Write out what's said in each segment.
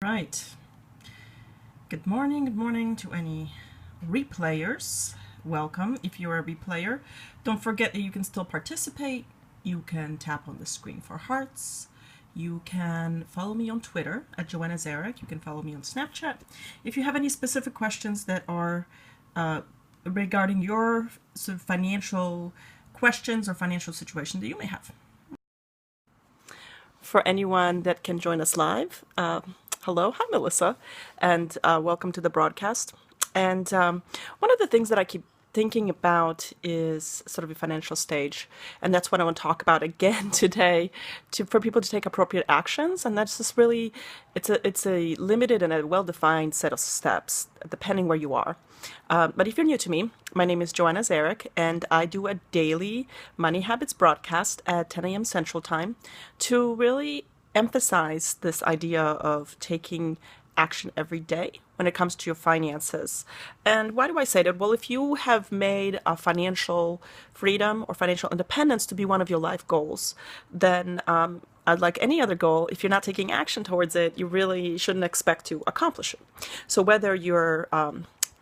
Right. Good morning to any replayers. Welcome. If you're a replayer, don't forget that you can still participate. You can tap on the screen for hearts. You can follow me on Twitter at joannazarach. You can follow me on Snapchat. If you have any specific questions that are regarding your sort of financial questions or financial situation that you may have. For anyone that can join us live, hello, hi Melissa, and welcome to the broadcast. And one of the things that I keep thinking about is sort of a financial stage, and that's what I want to talk about again today, for people to take appropriate actions. And that's just really, it's a limited and a well-defined set of steps, depending where you are. But if you're new to me, my name is Joanna Zarach, and I do a daily Money Habits broadcast at 10 a.m. Central Time to really emphasize this idea of taking action every day when it comes to your finances. And why do I say that? Well, if you have made a financial freedom or financial independence to be one of your life goals, then like any other goal, if you're not taking action towards it, you really shouldn't expect to accomplish it. So whether you're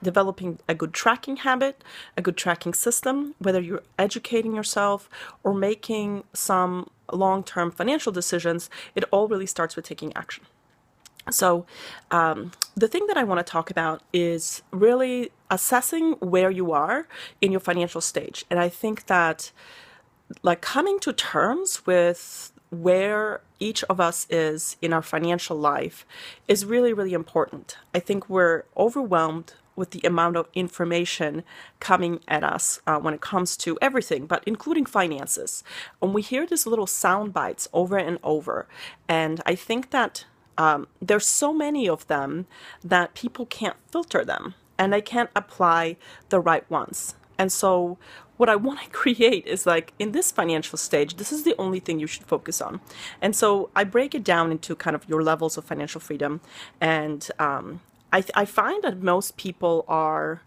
developing a good tracking habit, a good tracking system, whether you're educating yourself or making some long-term financial decisions, it all really starts with taking action. So the thing that I want to talk about is really assessing where you are in your financial stage. And I think that like coming to terms with where each of us is in our financial life is really, really important. I think we're overwhelmed with the amount of information coming at us when it comes to everything, but including finances. And we hear these little sound bites over and over. And I think that there's so many of them that people can't filter them and they can't apply the right ones. And so what I want to create is like in this financial stage, this is the only thing you should focus on. And so I break it down into kind of your levels of financial freedom. And I find that most people are,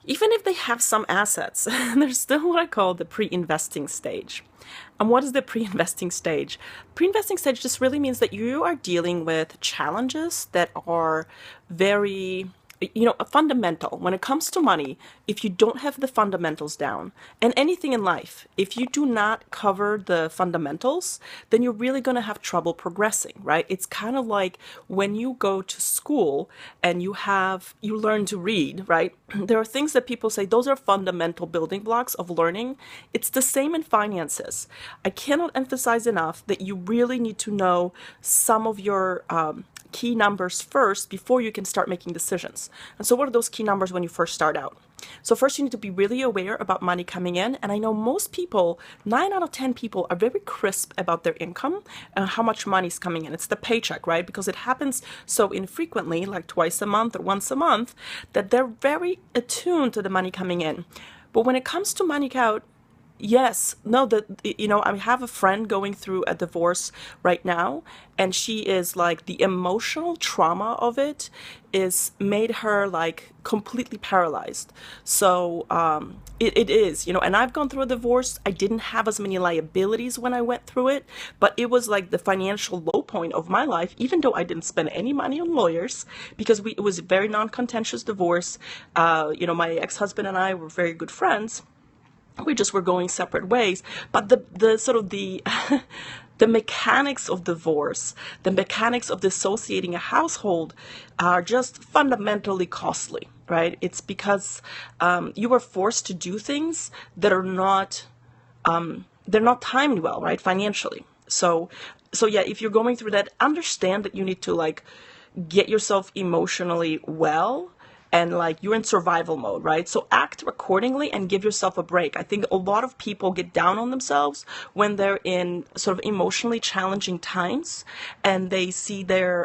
even if they have some assets, they're still what I call the pre-investing stage. And what is the pre-investing stage? Pre-investing stage just really means that you are dealing with challenges that are very, fundamental. When it comes to money, if you don't have the fundamentals down, and anything in life, if you do not cover the fundamentals, then you're really going to have trouble progressing, right? It's kind of like when you go to school and you learn to read, right? There are things that people say, those are fundamental building blocks of learning. It's the same in finances. I cannot emphasize enough that you really need to know some of your key numbers first before you can start making decisions. And so what are those key numbers when you first start out? So first you need to be really aware about money coming in. And I know most people, 9 out of 10 people are very crisp about their income and how much money is coming in. It's the paycheck, right? Because it happens so infrequently, like twice a month or once a month, that they're very attuned to the money coming in. But when it comes to money out, yes, no, I have a friend going through a divorce right now, and she is like, the emotional trauma of it is made her like completely paralyzed. So it is, and I've gone through a divorce. I didn't have as many liabilities when I went through it, but it was like the financial low point of my life, even though I didn't spend any money on lawyers because it was a very non-contentious divorce. My ex-husband and I were very good friends. We just were going separate ways. But the sort of the the mechanics of divorce, the mechanics of dissociating a household are just fundamentally costly, right? It's because you are forced to do things that are not they're not timed well, right? Financially. So yeah, if you're going through that, understand that you need to like get yourself emotionally well. And like you're in survival mode, right? So act accordingly and give yourself a break. I think a lot of people get down on themselves when they're in sort of emotionally challenging times, and they see they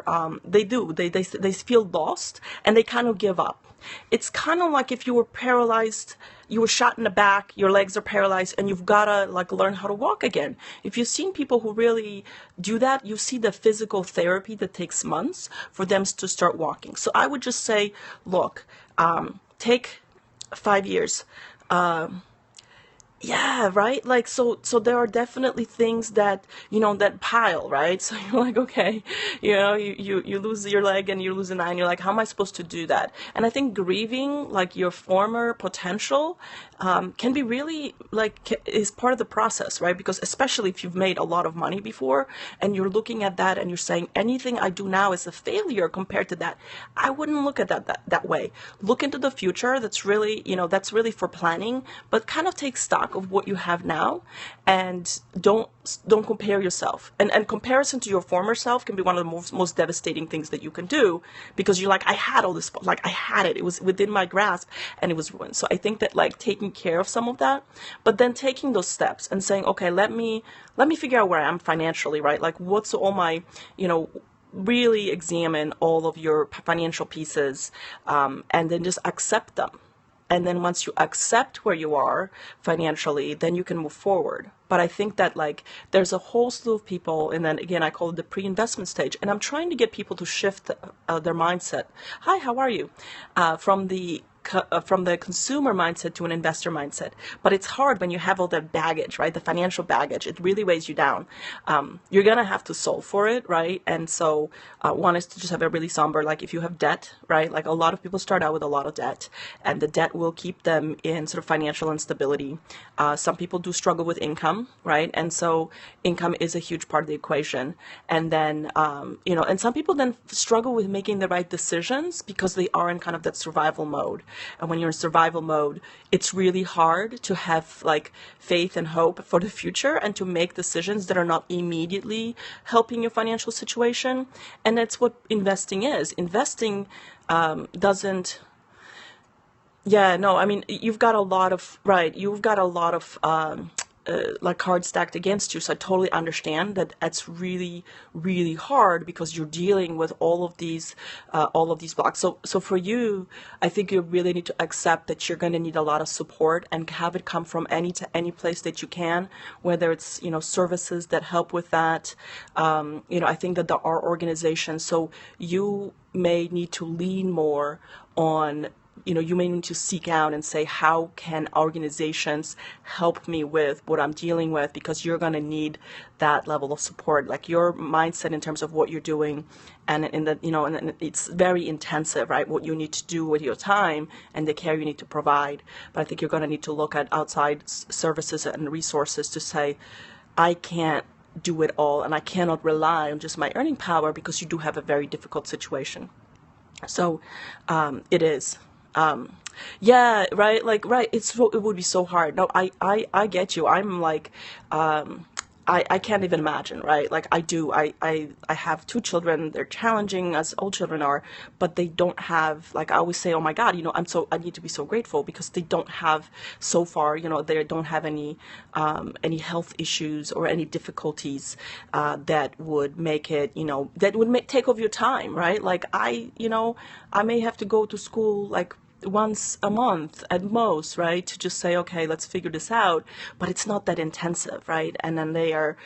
feel lost and they kind of give up. It's kind of like if you were paralyzed, you were shot in the back, your legs are paralyzed, and you've got to like learn how to walk again. If you've seen people who really do that, you see the physical therapy that takes months for them to start walking. So I would just say, look, take 5 years. Yeah, right. Like so there are definitely things that that pile, right? So you're like, okay, you lose your leg and you lose an eye, and you're like, how am I supposed to do that? And I think grieving like your former potential can be really like is part of the process, right? Because especially if you've made a lot of money before and you're looking at that and you're saying anything I do now is a failure compared to that, I wouldn't look at that way. Look into the future. That's really for planning, but kind of take stock of what you have now, and don't compare yourself. And comparison to your former self can be one of the most devastating things that you can do, because you're like, I had all this, like I had it was within my grasp, and it was ruined. So I think that like taking care of some of that, but then taking those steps and saying, okay, let me figure out where I am financially, right? Like what's all my, really examine all of your financial pieces, and then just accept them. And then once you accept where you are financially, then you can move forward. But I think that like there's a whole slew of people, and then again I call it the pre-investment stage, and I'm trying to get people to shift their mindset. Hi, how are you? From the consumer mindset to an investor mindset. But it's hard when you have all that baggage, right? The financial baggage, it really weighs you down. You're going to have to solve for it, right? And so one is to just have a really somber, like if you have debt, right? Like a lot of people start out with a lot of debt, and the debt will keep them in sort of financial instability. Some people do struggle with income, right? And so income is a huge part of the equation. And then, and some people then struggle with making the right decisions because they are in kind of that survival mode. And when you're in survival mode, it's really hard to have like faith and hope for the future and to make decisions that are not immediately helping your financial situation. And that's what investing is. Investing doesn't, yeah, no, I mean, you've got a lot of, right, you've got a lot of like cards stacked against you. So I totally understand that that's really, really hard because you're dealing with all of these blocks. So for you, I think you really need to accept that you're going to need a lot of support and have it come from any place that you can, whether it's, services that help with that. I think that there are organizations. So you may need to lean more on, you may need to seek out and say, how can organizations help me with what I'm dealing with? Because you're going to need that level of support, like your mindset in terms of what you're doing. And in the, and it's very intensive, right? What you need to do with your time and the care you need to provide. But I think you're going to need to look at outside services and resources to say, I can't do it all, and I cannot rely on just my earning power, because you do have a very difficult situation. So it is. Um, yeah, right. Like, right. It would be so hard. No, I get you. I'm like, I can't even imagine, right? Like I do. I have two children. They're challenging as all children are, but they don't have, like I always say, oh my God, I need to be so grateful because they don't have so far, they don't have any health issues or any difficulties, that would make it, take over your time, right? Like I may have to go to school like once a month at most, right? To just say, okay, let's figure this out. But it's not that intensive, right? And then they're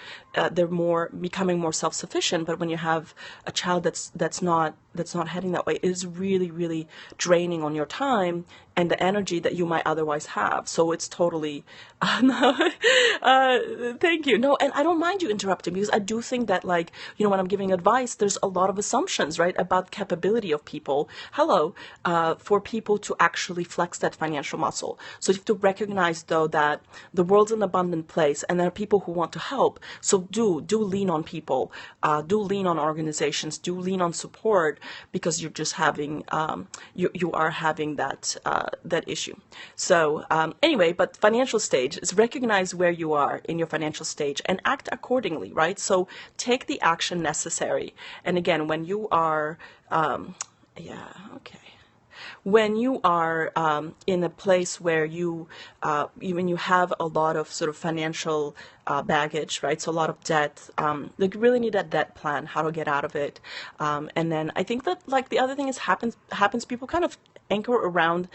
more becoming more self-sufficient. But when you have a child that's not heading that way, it is really, really draining on your time and the energy that you might otherwise have. So it's totally, no, thank you. No, and I don't mind you interrupting, because I do think that, like, when I'm giving advice, there's a lot of assumptions, right, about capability of people. Hello, for people to actually flex that financial muscle. So you have to recognize, though, that the world's an abundant place, and there are people who want to help. So do lean on people, do lean on organizations, do lean on support, because you're just having, you are having that issue. So anyway, but financial stage is recognize where you are in your financial stage and act accordingly, right? So take the action necessary. And again, when you are, yeah, okay. When you are in a place where when you have a lot of sort of financial baggage, right? So a lot of debt. They really need that debt plan, how to get out of it. And then I think that like the other thing is happens people kind of anchor around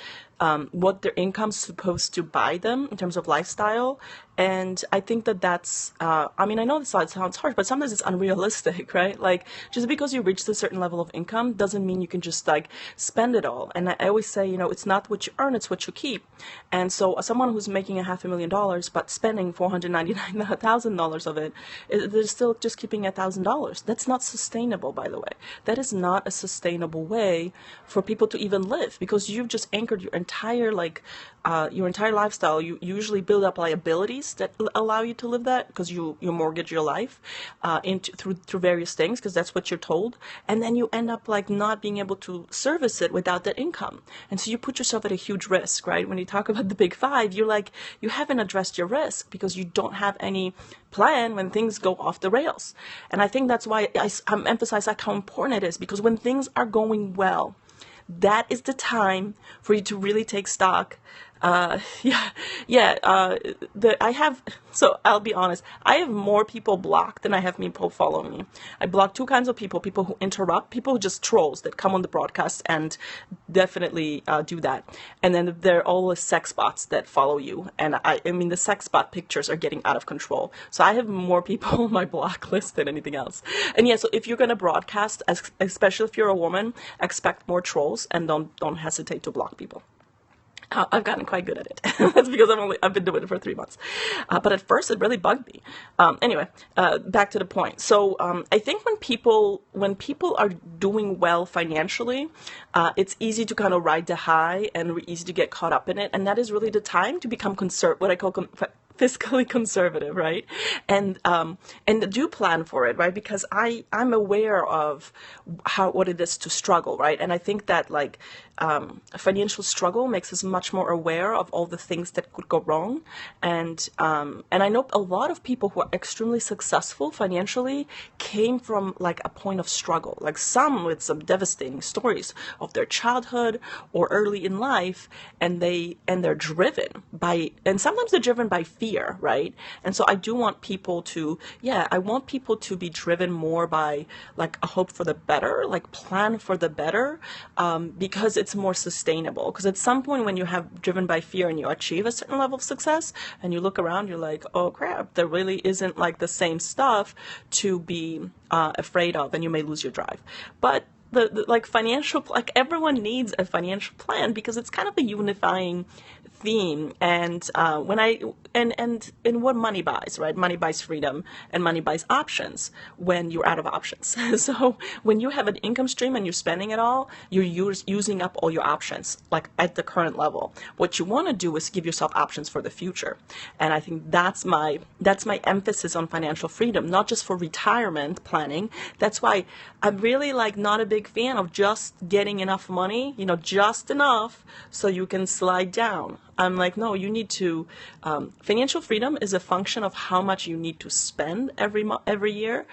what their income's supposed to buy them in terms of lifestyle. And I think that that's, I mean, I know this sounds harsh, but sometimes it's unrealistic, right? Like, just because you reach a certain level of income doesn't mean you can just like spend it all. And I always say, it's not what you earn, it's what you keep. And so someone who's making $500,000, but spending $499,000 of it, they're still just keeping $1,000. That's not sustainable, by the way. That is not a sustainable way for people to even live, because you've just anchored your entire lifestyle. You usually build up liabilities that allow you to live that, because you mortgage your life through various things, because that's what you're told, and then you end up like not being able to service it without that income, and so you put yourself at a huge risk, right? When you talk about the big five, you're like, you haven't addressed your risk because you don't have any plan when things go off the rails. And I think that's why I'm emphasizing like how important it is, because when things are going well, that is the time for you to really take stock. So I'll be honest, I have more people blocked than I have people following me. I block two kinds of people who interrupt, people who just trolls that come on the broadcast and definitely do that. And then there are all the sex bots that follow you. And I mean, the sex bot pictures are getting out of control. So I have more people on my block list than anything else. And yeah, so if you're going to broadcast, especially if you're a woman, expect more trolls and don't hesitate to block people. I've gotten quite good at it. That's because I've been doing it for 3 months. But at first it really bugged me. Anyway, back to the point. So I think when people are doing well financially, it's easy to kind of ride the high and easy to get caught up in it. And that is really the time to become what I call fiscally conservative, right? And do plan for it, right? Because I'm aware of what it is to struggle, right? And I think that like financial struggle makes us much more aware of all the things that could go wrong. And I know a lot of people who are extremely successful financially came from like a point of struggle, like some with some devastating stories of their childhood or early in life, and they're driven by, and sometimes they're driven by fear, right? And so I do want people to, I want people to be driven more by like a hope for the better, like plan for the better, because it's more sustainable. Because at some point when you have driven by fear and you achieve a certain level of success and you look around, you're like, oh crap, there really isn't like the same stuff to be afraid of, and you may lose your drive. But the like financial, like everyone needs a financial plan, because it's kind of a unifying theme. And and what money buys, right? Money buys freedom, and money buys options when you're out of options. So when you have an income stream and you're spending it all, you're using up all your options, like at the current level. What you want to do is give yourself options for the future. And I think that's my emphasis on financial freedom, not just for retirement planning. That's why I'm really like not a big fan of just getting enough money, just enough so you can slide down. I'm like, no, you need to, financial freedom is a function of how much you need to spend every year,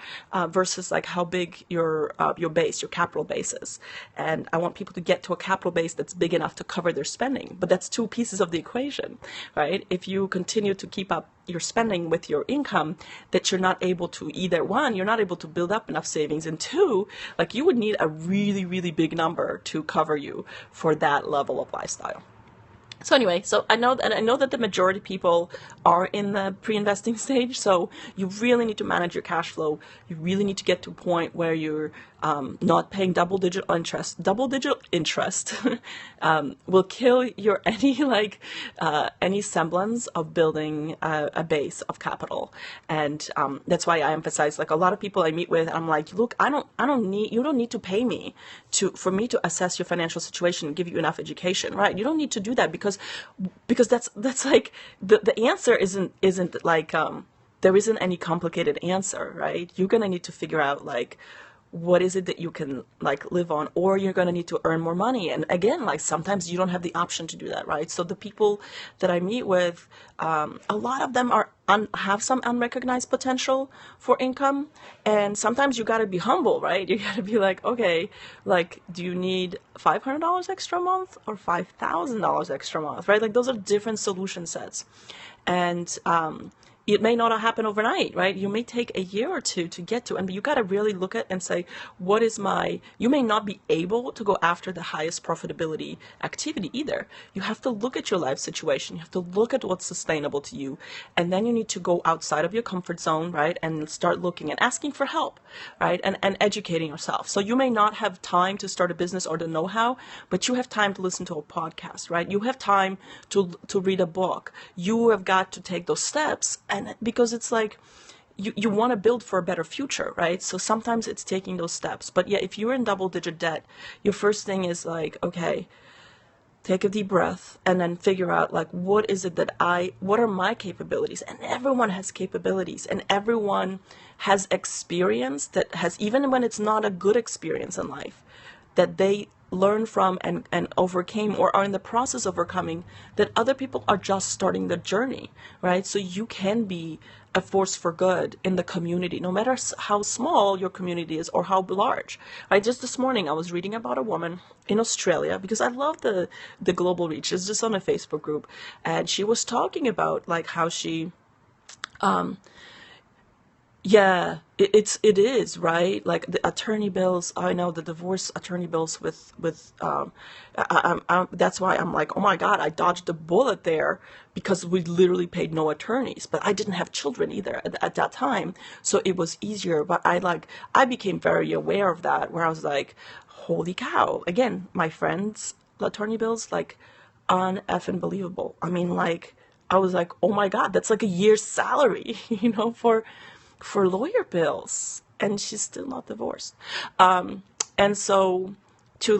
versus like how big your base, your capital base is. And I want people to get to a capital base that's big enough to cover their spending. But that's two pieces of the equation, right? If you continue to keep up your spending with your income, that you're not able to, either one, you're not able to build up enough savings, and two, like you would need a really, really big number to cover you for that level of lifestyle. So anyway, so I know that the majority of people are in the pre-investing stage. So you really need to manage your cash flow. You really need to get to a point where you're not paying double-digit interest. Double-digit interest will kill your any semblance of building a base of capital. And that's why I emphasize, like a lot of people I meet with, I'm like, look, you don't need to pay me for me to assess your financial situation and give you enough education, right? You don't need to do that, because that's like the answer isn't like there isn't any complicated answer, right? You're gonna need to figure out like what is it that you can like live on, or you're going to need to earn more money. And again, like sometimes you don't have the option to do that, right? So the people that I meet with, a lot of them have some unrecognized potential for income. And sometimes you got to be humble, right? You got to be like, okay, like, do you need $500 extra a month or $5,000 extra a month, right? Like those are different solution sets. And it may not happen overnight, right? You may take a year or two to get to, and you got to really look at and say, what is you may not be able to go after the highest profitability activity either. You have to look at your life situation. You have to look at what's sustainable to you. And then you need to go outside of your comfort zone, right? And start looking and asking for help, right? And educating yourself. So you may not have time to start a business or the know-how, but you have time to listen to a podcast, right? You have time to read a book. You have got to take those steps. And because it's like, you want to build for a better future, right? So sometimes it's taking those steps. But yeah, if you're in double-digit debt, your first thing is like, okay, take a deep breath and then figure out like, what are my capabilities? And everyone has capabilities, and everyone has experience that has, even when it's not a good experience in life, that they learn from and overcame or are in the process of overcoming, that other people are just starting the journey, right? So you can be a force for good in the community, no matter how small your community is or how large, right? Just this morning, I was reading about a woman in Australia, because I love the global reach. It's just on a Facebook group, and she was talking about like how she, yeah, it is, right? Like the attorney bills, I know the divorce attorney bills that's why I'm like, oh my God, I dodged a bullet there, because we literally paid no attorneys, but I didn't have children either at that time. So it was easier, but I became very aware of that, where I was like, holy cow, again, my friends' attorney bills, like uneffing believable. I mean, like, I was like, oh my God, that's like a year's salary, for lawyer bills, and she's still not divorced. And so to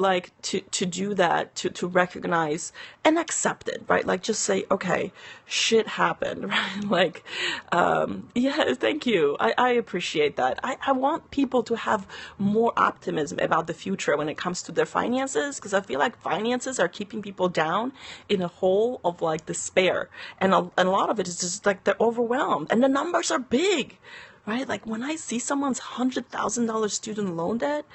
do that, to recognize and accept it, right? Like, just say, okay, shit happened, right? Like, yeah, thank you. I appreciate that. I want people to have more optimism about the future when it comes to their finances, because I feel like finances are keeping people down in a hole of like despair. And a lot of it is just like they're overwhelmed, and the numbers are big, right? Like when I see someone's $100,000 student loan debt,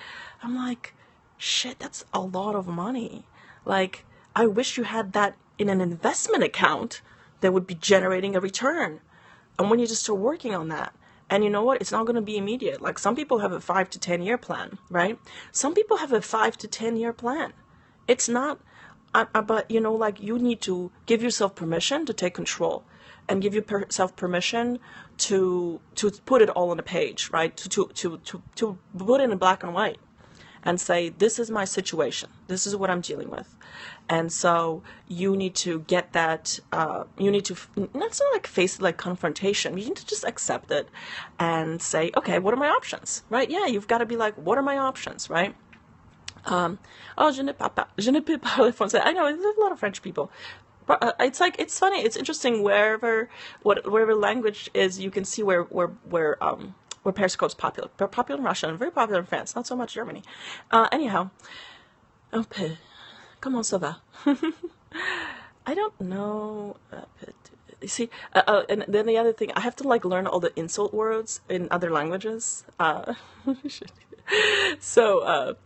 I'm like, shit, that's a lot of money. Like, I wish you had that in an investment account that would be generating a return. And when you just start working on that, and you know what, it's not going to be immediate. Like, some people have a 5 to 10 year plan, right? Some people have a 5 to 10 year plan. It's not, but like, you need to give yourself permission to take control, and give yourself permission to put it all on a page, right? To put it in black and white, and say, this is my situation. This is what I'm dealing with. And so you need to get that, you need to, that's not like face it like confrontation. You need to just accept it and say, okay, what are my options, right? Yeah, you've got to be like, what are my options, right? Oh, je ne peux parler français. I know, there's a lot of French people. But it's like, it's funny, it's interesting, wherever language is, you can see where Periscope's popular. They're popular in Russia and very popular in France, not so much Germany. Anyhow, comment ça va? I don't know. You see, and then the other thing, I have to like learn all the insult words in other languages. So,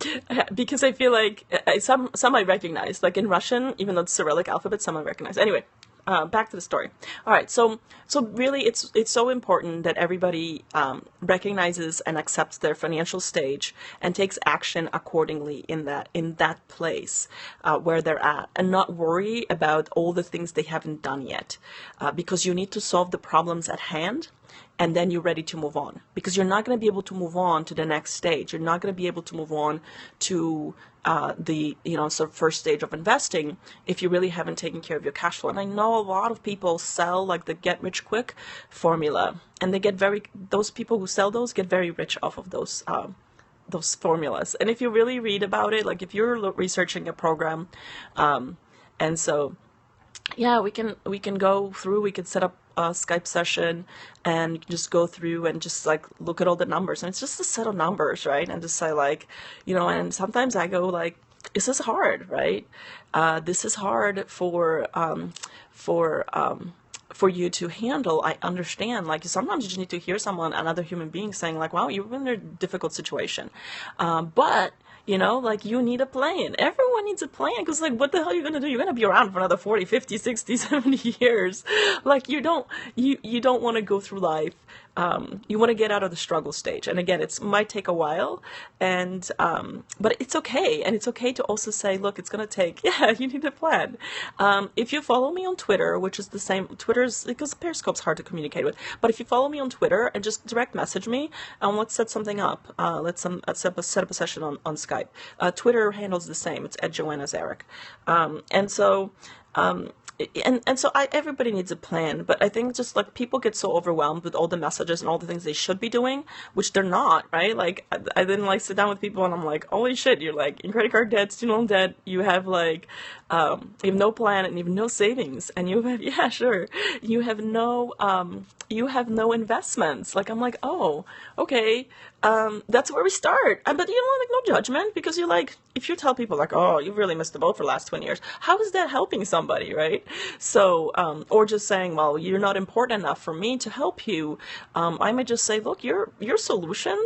because I feel like some I recognize, like in Russian, even though it's Cyrillic alphabet, some I recognize. Anyway, back to the story. All right, so really, it's so important that everybody recognizes and accepts their financial stage and takes action accordingly in that place where they're at, and not worry about all the things they haven't done yet, because you need to solve the problems at hand. And then you're ready to move on, because you're not going to be able to move on to the next stage. You're not going to be able to move on to the sort of first stage of investing if you really haven't taken care of your cash flow. And I know a lot of people sell like the get rich quick formula, and those people who sell those get very rich off of those formulas. And if you really read about it, like if you're researching a program, and so yeah, we can go through. We could set up a Skype session and you can just go through and just like look at all the numbers, and it's just a set of numbers, right? And just say like, and sometimes I go like, this is hard, right? This is hard for you to handle. I understand. Like, sometimes you just need to hear another human being saying like, wow, you're in a difficult situation. But You know, like you need a plan. Everyone needs a plan because like what the hell are you going to do? You're going to be around for another 40, 50, 60, 70 years. Like you don't want to go through life. You want to get out of the struggle stage. And again, it might take a while and, but it's okay. And it's okay to also say, look, it's going to take, yeah, you need a plan. If you follow me on Twitter, which is the same, Twitter's, because Periscope's hard to communicate with, but if you follow me on Twitter and just direct message me, and let's set something up. Set up a session on Skype. Twitter handles the same. It's at joannazarach. And so, everybody needs a plan, but I think just like people get so overwhelmed with all the messages and all the things they should be doing, which they're not, right? Like I didn't like sit down with people and I'm like, holy shit, you're like in credit card debt, student loan debt, you have like, you have no plan and you have no savings and you have, yeah, sure. You have no investments. Like, I'm like, oh, okay. That's where we start. But you know, like no judgment because you're like, if you tell people like, oh, you really missed the boat for the last 20 years, how is that helping somebody, right? So, or just saying, well, you're not important enough for me to help you. I might just say, look, your solution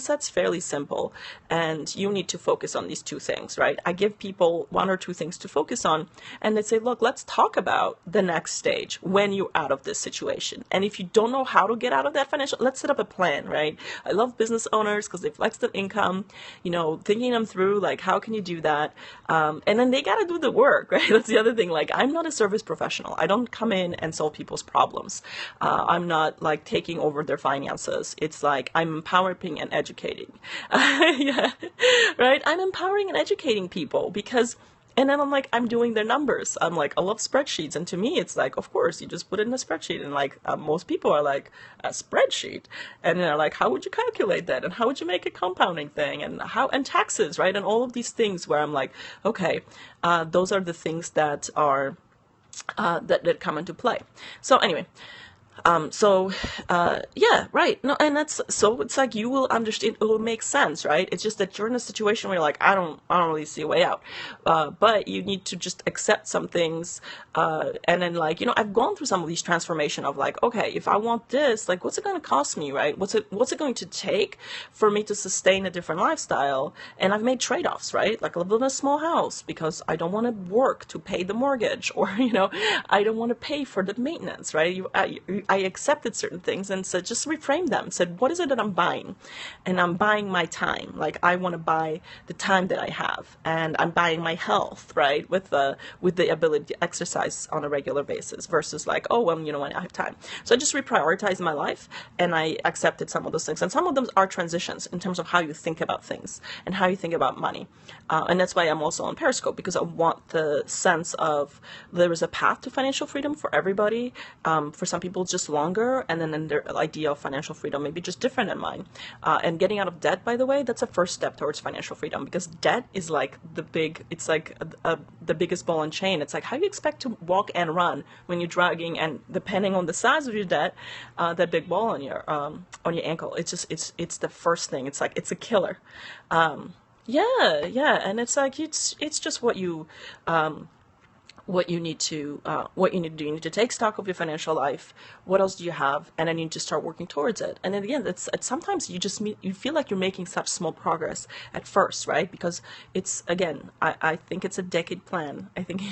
set's fairly simple and you need to focus on these two things, right? I give people one or two things to focus on and they say, look, let's talk about the next stage when you're out of this situation. And if you don't know how to get out of that financial, let's set up a plan, right? I love business owners because they flex their income, you know, thinking them through, like, how can you do that? And then they got to do the work, right? That's the other thing. Like, I'm not a service professional. I don't come in and solve people's problems. I'm not like taking over their finances. It's like I'm empowering and educating. Yeah, right? I'm empowering and educating people because and then I'm like, I'm doing their numbers. I'm like, I love spreadsheets. And to me, it's like, of course, you just put it in a spreadsheet. And like, most people are like, a spreadsheet. And they're like, how would you calculate that? And how would you make a compounding thing? And and taxes, right? And all of these things where I'm like, okay, those are the things that are, that come into play. So anyway, yeah, right. No, and that's, so it's like, you will understand, it will make sense, right? It's just that you're in a situation where you're like, I don't really see a way out. But you need to just accept some things, and then like, you know, I've gone through some of these transformation of like, okay, if I want this, like, what's it going to cost me, right? What's it going to take for me to sustain a different lifestyle? And I've made trade-offs, right? Like I live in a small house because I don't want to work to pay the mortgage or, you know, I don't want to pay for the maintenance, right? I accepted certain things and said, just reframe them, said, what is it that I'm buying? And I'm buying my time. Like I want to buy the time that I have, and I'm buying my health, right? With the ability to exercise on a regular basis versus like, oh, well, you know, when I have time. So I just reprioritized my life and I accepted some of those things. And some of them are transitions in terms of how you think about things and how you think about money. And that's why I'm also on Periscope, because I want the sense of there is a path to financial freedom for everybody. For some people, just longer, and then their idea of financial freedom may be just different than mine. And getting out of debt, by the way, that's a first step towards financial freedom, because debt is like it's like the biggest ball and chain. It's like, how do you expect to walk and run when you're dragging, and depending on the size of your debt, that big ball on your ankle. It's just, it's the first thing. It's like, it's a killer. Yeah, and it's like, it's just what you need to do. You need to take stock of your financial life. What else do you have? And then you need to start working towards it. And in the end, it's sometimes you feel like you're making such small progress at first, right? Because it's, again, I think it's a decade plan. I think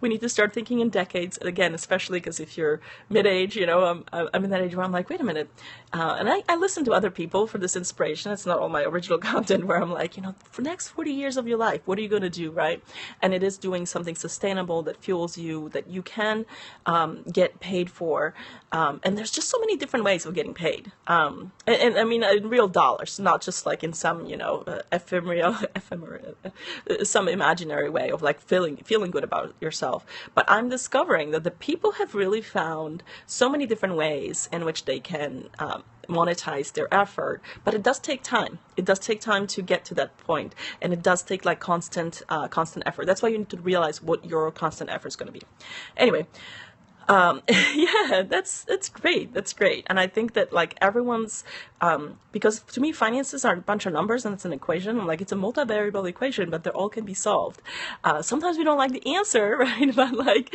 we need to start thinking in decades. And again, especially because if you're mid-age, you know, I'm in that age where I'm like, wait a minute. And I listen to other people for this inspiration. It's not all my original content, where I'm like, you know, for the next 40 years of your life, what are you going to do, right? And it is doing something sustainable that fuels you, that you can get paid for. And there's just so many different ways of getting paid. And I mean, in real dollars, not just like in some, you know, ephemeral, some imaginary way of like feeling good about yourself. But I'm discovering that the people have really found so many different ways in which they can monetize their effort, but it does take time. It does take time to get to that point, and it does take like constant effort. That's why you need to realize what your constant effort is going to be. Anyway, Yeah, that's great. That's great. And I think that like everyone's, because to me, finances are a bunch of numbers and it's an equation. Like it's a multivariable equation, but they all can be solved. Sometimes we don't like the answer, right? But like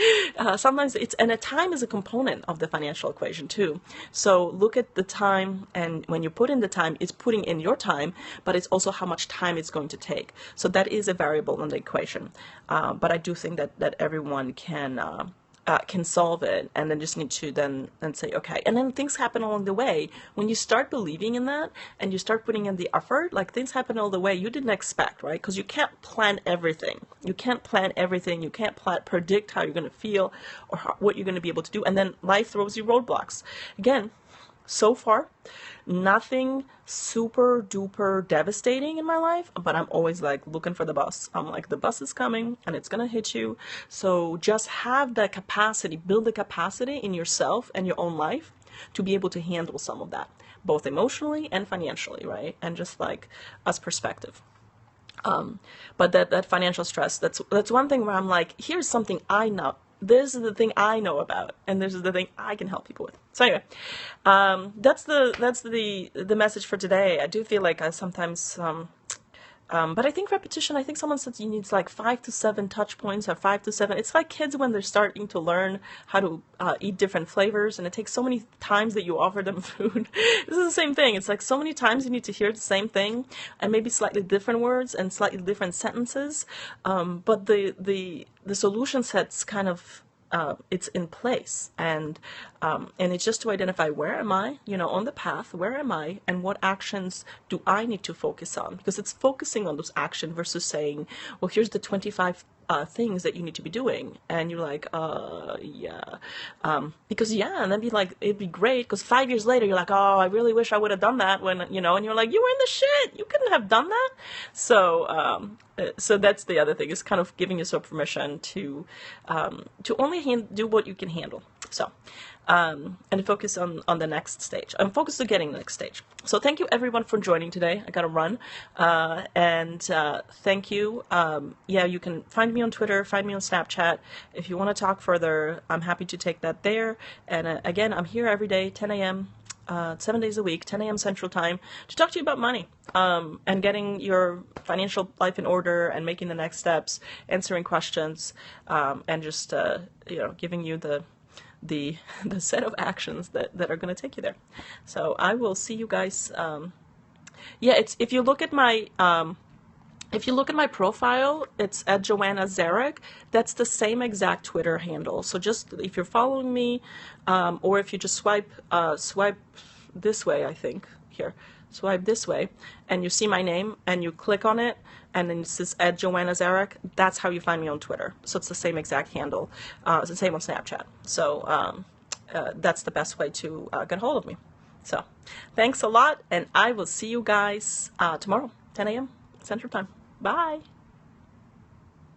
sometimes and a time is a component of the financial equation too. So look at the time, and when you put in the time, it's putting in your time, but it's also how much time it's going to take. So that is a variable in the equation. But I do think that everyone can solve it, and then just need to then say okay, and then things happen along the way when you start believing in that and you start putting in the effort. Like things happen all the way you didn't expect, right? Because you can't plan everything. You can't predict how you're going to feel or what you're going to be able to do, and then life throws you roadblocks again. So far, nothing super duper devastating in my life, but I'm always like looking for the bus. I'm like, the bus is coming and it's gonna hit you. So just have the capacity, build the capacity in yourself and your own life to be able to handle some of that, both emotionally and financially, right? And just like as perspective. But that financial stress, that's one thing where I'm like, here's something I know. This is the thing I know about, and this is the thing I can help people with. So anyway, that's the message for today. I do feel like I sometimes, but I think repetition. I think someone said you need like 5 to 7 touch points, or 5 to 7. It's like kids when they're starting to learn how to eat different flavors, and it takes so many times that you offer them food. This is the same thing. It's like so many times you need to hear the same thing, and maybe slightly different words and slightly different sentences. But the solution set's kind of it's in place, and it's just to identify where am I, on the path, where am I, and what actions do I need to focus on, because it's focusing on those actions versus saying, well, here's the 25 things that you need to be doing, and you're like, yeah, because yeah, and then be like, it'd be great, because 5 years later you're like, oh, I really wish I would have done that when, and you're like, you were in the shit, you couldn't have done that. So that's the other thing, is kind of giving yourself permission to only do what you can handle. So and focus on the next stage. I'm focused on getting the next stage. So thank you everyone for joining today. I gotta run. And thank you. Yeah, you can find me on Twitter, find me on Snapchat. If you want to talk further, I'm happy to take that there. And again, I'm here every day, 10 a.m., 7 days a week, 10 a.m. Central Time, to talk to you about money, and getting your financial life in order and making the next steps, answering questions, and just, giving you the set of actions that are going to take you there. So I will see you guys. Yeah, if you look at my profile, it's at joannazarach. That's the same exact Twitter handle. So just if you're following me, or if you just swipe this way, I think here. Swipe this way, and you see my name, and you click on it, and then it says at joannazarach. That's how you find me on Twitter. So it's the same exact handle. It's the same on Snapchat. So that's the best way to get hold of me. So thanks a lot, and I will see you guys tomorrow, 10 a.m. Central Time. Bye.